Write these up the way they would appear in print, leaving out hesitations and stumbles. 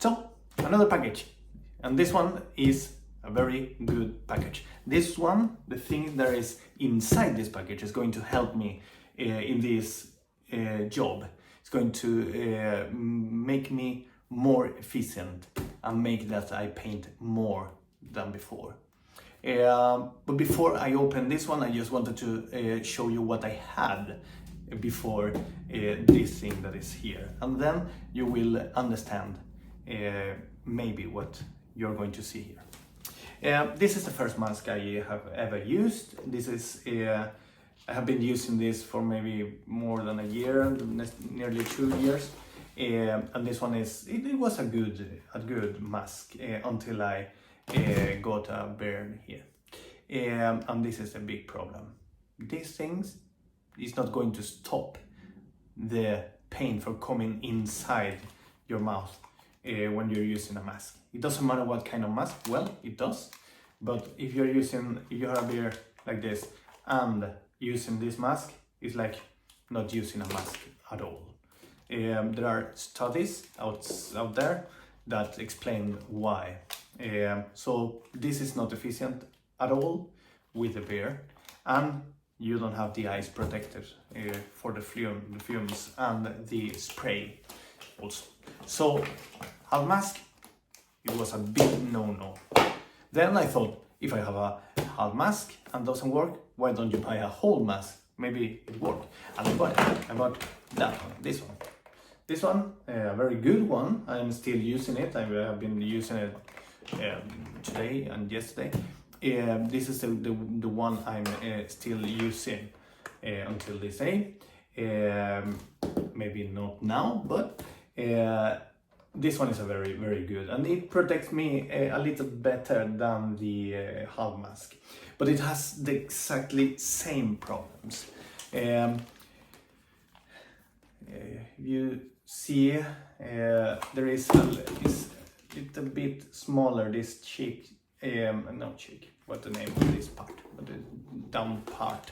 So, another package, and this one is a very good package. This one, the thing that is inside this package is going to help me in this job. It's going to make me more efficient and make that I paint more than before. But before I open this one, I just wanted to show you what I had before this thing that is here, and then you will understand maybe what you're going to see here. This is the first mask I have ever used. This is I have been using this for maybe more than a year, nearly 2 years, and this one it was a good mask until I got a burn here, and this is a big problem. These things is not going to stop the paint from coming inside your mouth when you're using a mask. It doesn't matter what kind of mask. Well, it does, but if you have a beer like this and using this mask, it's like not using a mask at all. There are studies out there that explain why. So this is not efficient at all with the beer, and you don't have the eyes protected for the fumes and the spray also. So half mask, it was a big no-no. Then I thought, if I have a half mask and doesn't work, why don't you buy a whole mask? Maybe it worked. And I bought that one, this one. This one, a very good one. I'm still using it. I have been using it today and yesterday. This is the one I'm still using until this day. Maybe not now, but this one is a very good, and it protects me a little better than the half mask, but it has the exactly same problems. You see, there is it's a bit smaller, this cheek, not cheek, what the name of this part, but the down part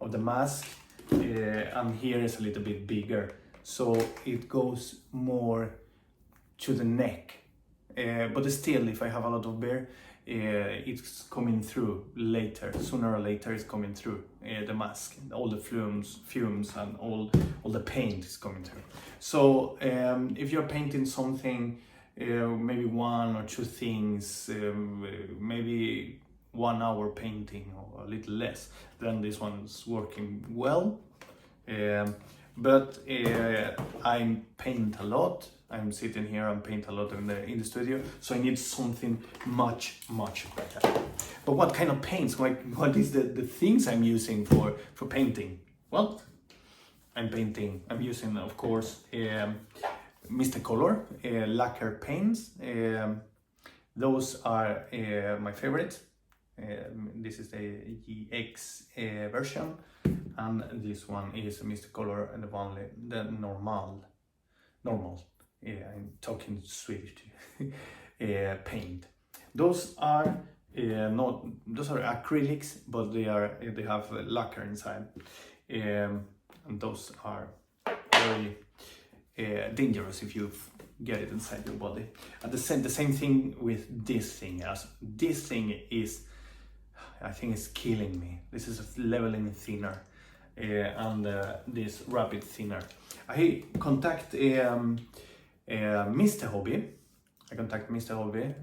of the mask, and here is a little bit bigger, so it goes more to the neck, but still, if I have a lot of beer, it's coming through later. Sooner or later, it's coming through the mask. All the fumes, and all the paint is coming through. So if you're painting something, maybe 1 or 2 things, maybe 1 hour painting or a little less, then this one's working well. But I paint a lot. I'm sitting here and paint a lot in the studio, so I need something much better. But what kind of paints? What is the things I'm using for painting? Well, I'm using, of course, Mr. Color lacquer paints. Those are my favorite. This is the GX version, and this one is Mr. Color and the normal. I'm talking Swedish. Paint. Those are acrylics, but they have lacquer inside, and those are very dangerous if you get it inside your body. And the same thing with this thing. As this thing is, I think it's killing me. This is a leveling thinner, and this rapid thinner. I contact Mr. Hobby. I contact Mr. Hobby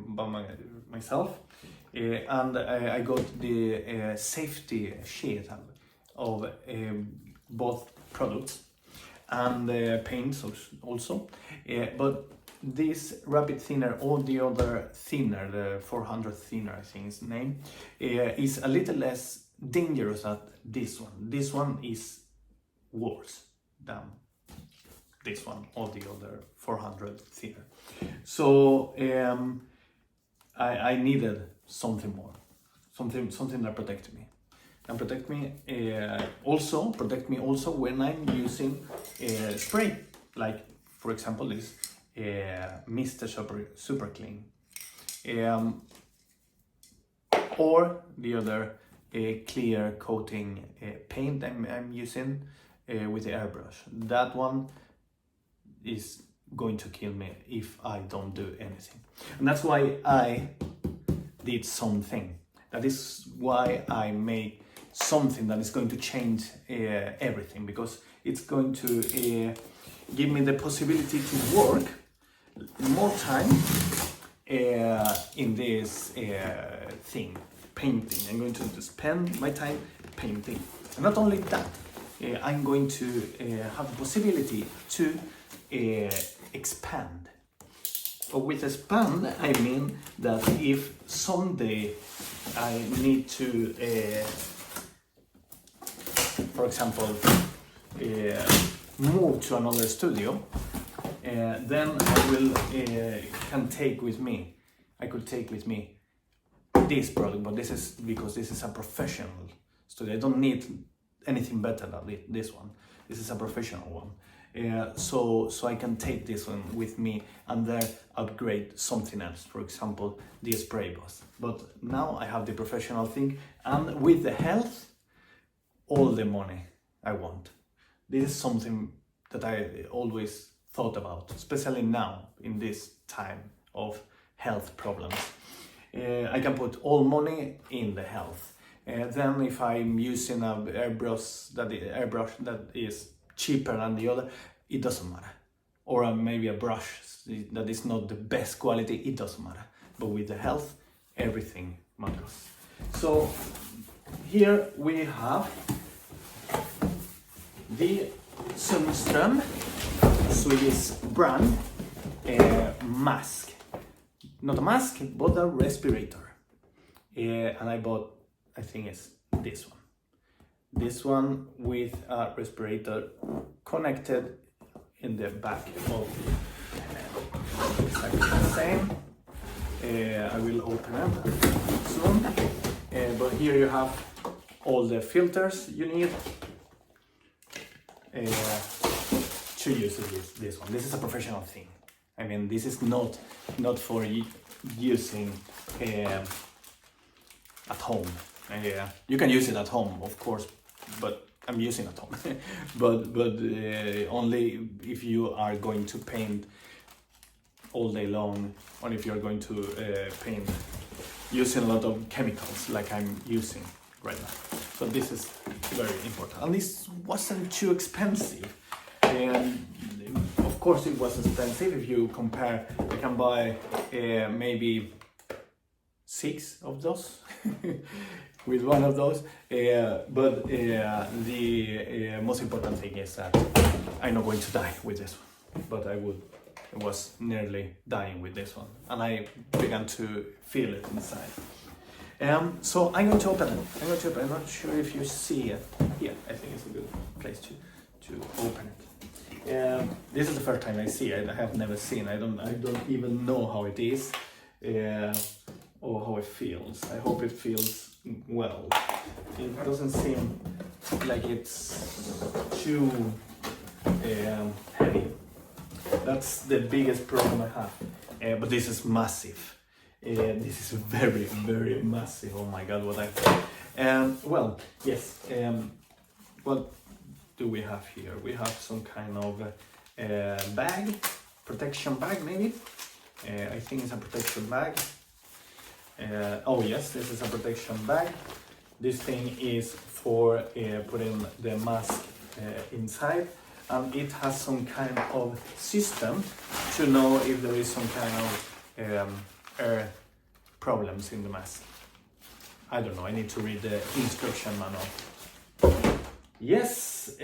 by myself, and I got the safety sheet of both products and paints also. But this rapid thinner, or the other thinner, the 400 thinner, I think is the name, is a little less dangerous than this one. This one is worse than this one, or the other 400 thinner. So I needed something more, something that protected me, and protect me also when I'm using spray, like for example this Mr. Super Clean, or the other clear coating paint I'm using with the airbrush. That one is going to kill me if I don't do anything. And that's why I did something. That is why I made something that is going to change everything, because it's going to give me the possibility to work more time in this thing, painting. I'm going to spend my time painting. And not only that, I'm going to have the possibility to expand. But with expand, I mean that if someday I need to, for example, move to another studio, then I will I could take with me this product, but this is because this is a professional studio. I don't need anything better than this one. This is a professional one. So I can take this one with me and then upgrade something else, for example the spray booth. But now I have the professional thing, and with the health, all the money I want. This is something that I always thought about, especially now in this time of health problems. I can put all money in the health. Then if I'm using a airbrush that is cheaper than the other, it doesn't matter. Or maybe a brush that is not the best quality, it doesn't matter. But with the health, everything matters. So here we have the Sundström Swedish brand mask. Not a mask, but a respirator. And I bought, I think it's this one. This one with a respirator connected in the back of exactly the same. I will open it soon. But here you have all the filters you need to use this one. This is a professional thing. I mean, this is not for using at home. You can use it at home, of course, but I'm using at home. but only if you are going to paint all day long, or if you're going to paint using a lot of chemicals like I'm using right now. So this is very important. And this wasn't too expensive. And of course it was expensive. If you compare, I can buy maybe 6 of those with one of those. But the most important thing is that I'm not going to die with this one. But I was nearly dying with this one, and I began to feel it inside. So I'm going to open it. I'm not sure if you see it here. I think it's a good place to open it. This is the first time I see it. I have never seen. I don't even know how it is or how it feels. I hope it feels well. It doesn't seem like it's too heavy. That's the biggest problem I have. But this is massive. This is very, very massive. Oh my god, what I thought. Well, yes. What do we have here? We have some kind of bag, protection bag maybe. I think it's a protection bag. Oh yes, this is a protection bag. This thing is for putting the mask inside. And it has some kind of system to know if there is some kind of air problems in the mask. I don't know, I need to read the instruction manual. Yes,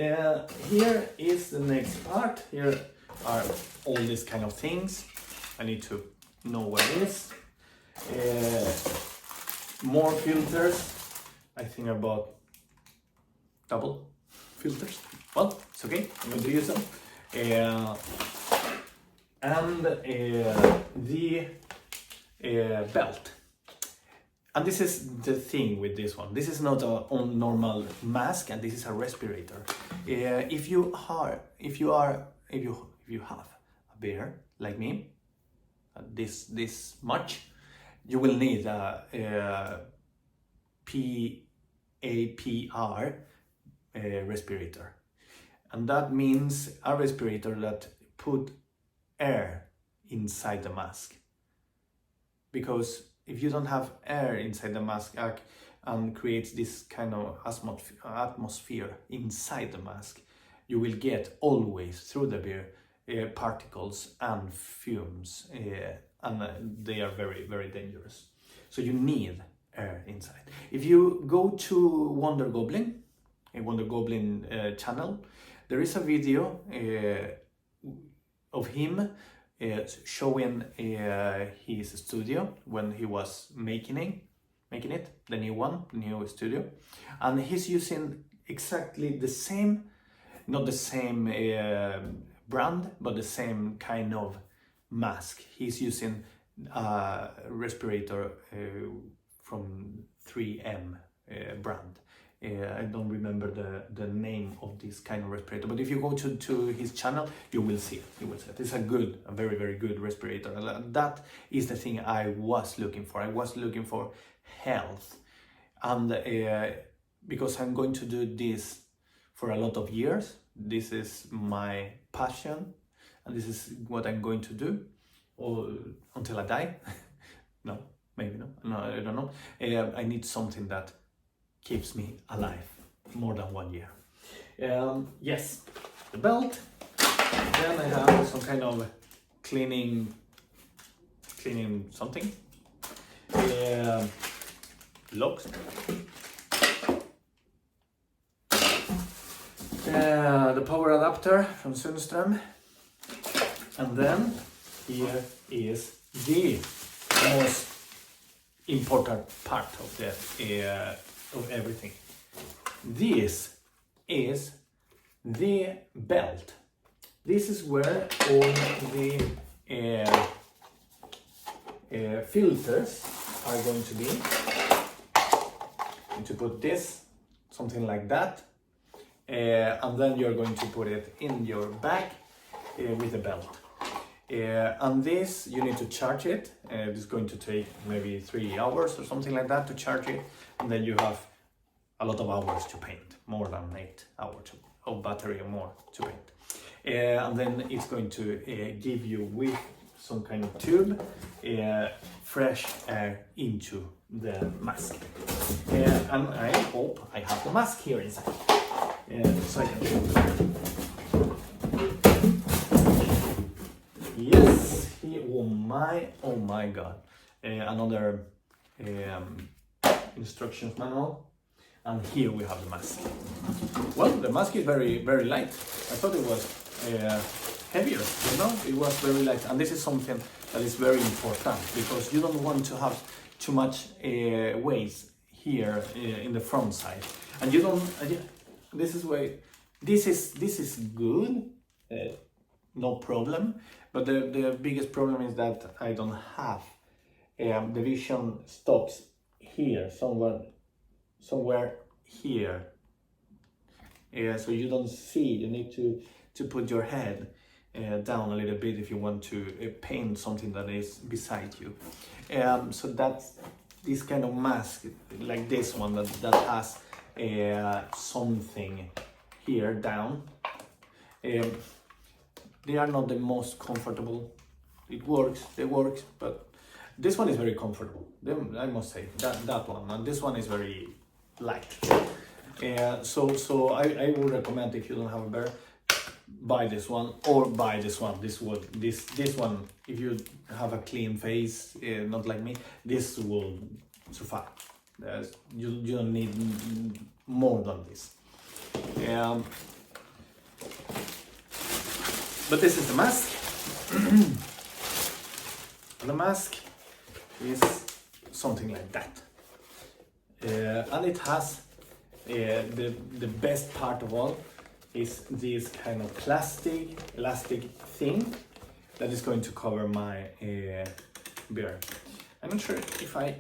here is the next part. Here are all these kind of things. I need to know what it is. More filters. I think about double filters. Well, it's okay, I'm going to use them. And the belt. And this is the thing with this one. This is not a normal mask, and this is a respirator. If you have a beard like me, this much, you will need a PAPR respirator. And that means a respirator that put air inside the mask. Because if you don't have air inside the mask and creates this kind of atmosphere inside the mask, you will get always through the beer particles and fumes, and they are very, very dangerous. So you need air inside. If you go to Wonder Goblin, a Wonder Goblin channel, there is a video of him showing his studio when he was making it, the new studio, and he's using exactly the same, not the same brand, but the same kind of mask. He's using a respirator from 3M brand. I don't remember the name of this kind of respirator, but if you go to his channel, you will see it. It's a very, very good respirator. That is the thing I was looking for. I was looking for health, and because I'm going to do this for a lot of years, this is my passion, and this is what I'm going to do until I die. No, maybe not. No, I don't know. I need something that keeps me alive more than 1 year. Yes, the belt. Then I have some kind of cleaning something. Locks. The power adapter from Sundström. And then here is the most important part of the of everything. This is the belt. This is where all the filters are going to be. And to put this, something like that, and then you're going to put it in your bag with the belt. And this, you need to charge it. It's going to take maybe 3 hours or something like that to charge it. And then you have a lot of hours to paint, more than 8 hours of battery or more to paint. And then it's going to give you with some kind of tube fresh air into the mask. And I hope I have the mask here inside. So I can show you. Yes, oh my god. Another instructions manual, and here we have the mask. Well, the mask is very, very light. I thought it was heavier, you know, it was very light, and this is something that is very important because you don't want to have too much weight here in the front side, and you don't. This is good, no problem, but the biggest problem is that I don't have the vision stops here, somewhere here. So you don't see. You need to put your head down a little bit if you want to paint something that is beside you. So that's this kind of mask, like this one that has something here down. They are not the most comfortable. They work, but this one is very comfortable. I must say that one, and this one is very light. So I would recommend, if you don't have a bear, buy this one or buy this one. This one, if you have a clean face, not like me, this will suffice. You don't need more than this. But this is the mask. The mask is something like that, and it has the best part of all is this kind of elastic thing that is going to cover my beard. I'm not sure if I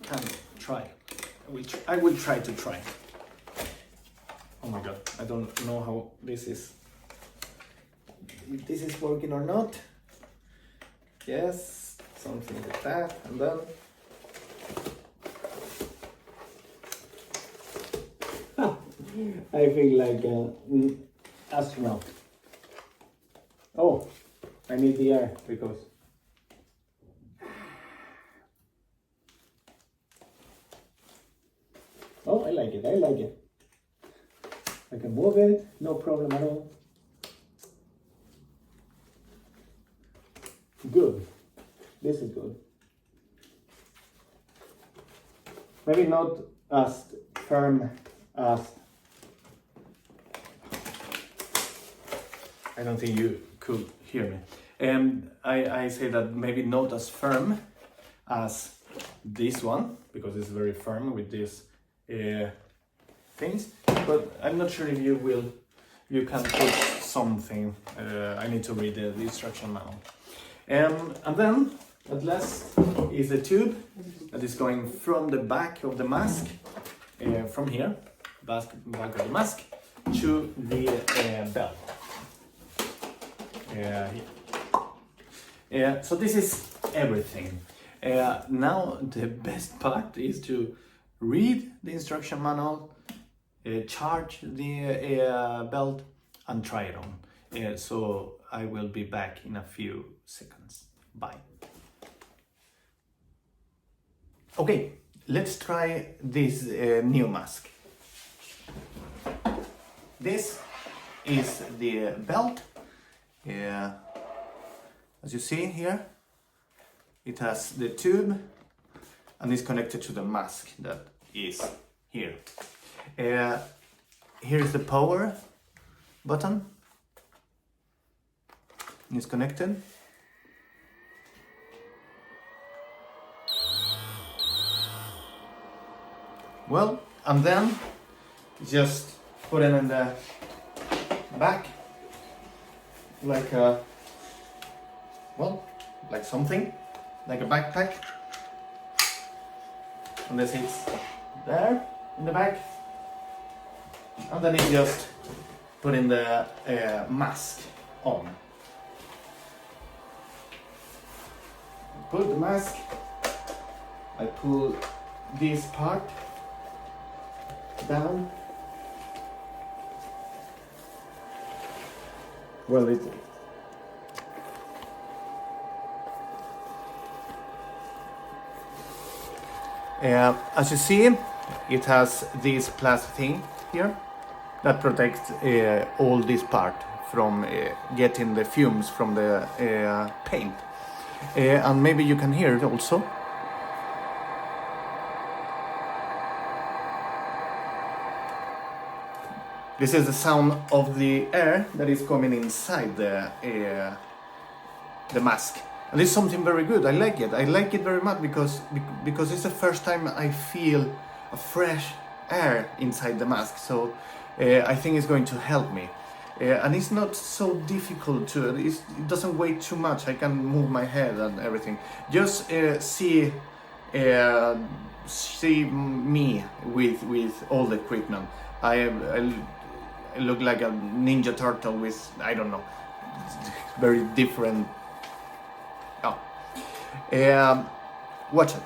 can try. I will try to try. Oh my god, I don't know how this is. If this is working or not. Yes, something like that, and then I feel like an astronaut. Oh, I need the air because oh, I like it, I like it. I can move it, no problem at all. Good. This is good. Maybe not as firm as... I don't think you could hear me. I say that maybe not as firm as this one, because it's very firm with these things. But I'm not sure if you can put something. I need to read the instruction manual. And then, at last, is the tube that is going from the back of the mask, from here, back of the mask, to the belt. So this is everything. Now the best part is to read the instruction manual, charge the belt, and try it on. So I will be back in a few seconds. Bye. Okay, let's try this new mask. This is the belt. As you see here, it has the tube and is connected to the mask that is here. Here is the power button. It's connected. Well, and then just put it in the back like a, well, like something, like a backpack. And this is there in the back. And then you just put in the mask on. Put the mask, I pull this part down. Well, as you see, it has this plastic thing here that protects all this part from getting the fumes from the paint. And maybe you can hear it also. This is the sound of the air that is coming inside the mask. And it's something very good. I like it. I like it very much because it's the first time I feel a fresh air inside the mask. So I think it's going to help me. And it's not so difficult to, it doesn't weigh too much. I can move my head and everything. Just see me with all the equipment. I look like a Ninja Turtle with, I don't know, very different. Oh. Watch it.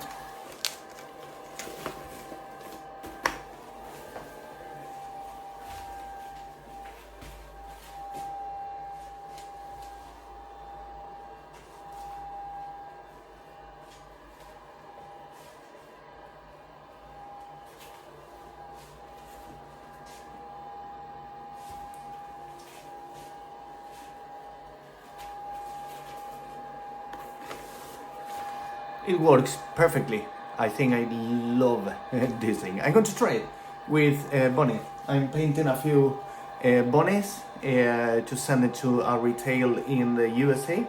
It works perfectly. I think I love this thing. I'm going to try it with Bonnie. I'm painting a few bunnies to send it to a retail in the USA.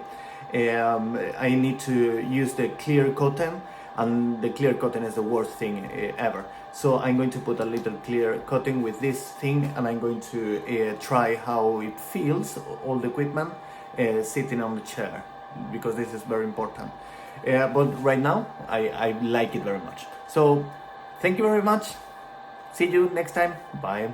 I need to use the clear cotton, and the clear cotton is the worst thing ever. So I'm going to put a little clear cotton with this thing, and I'm going to try how it feels, all the equipment, sitting on the chair, because this is very important. But right now, I like it very much. So, thank you very much. See you next time. Bye.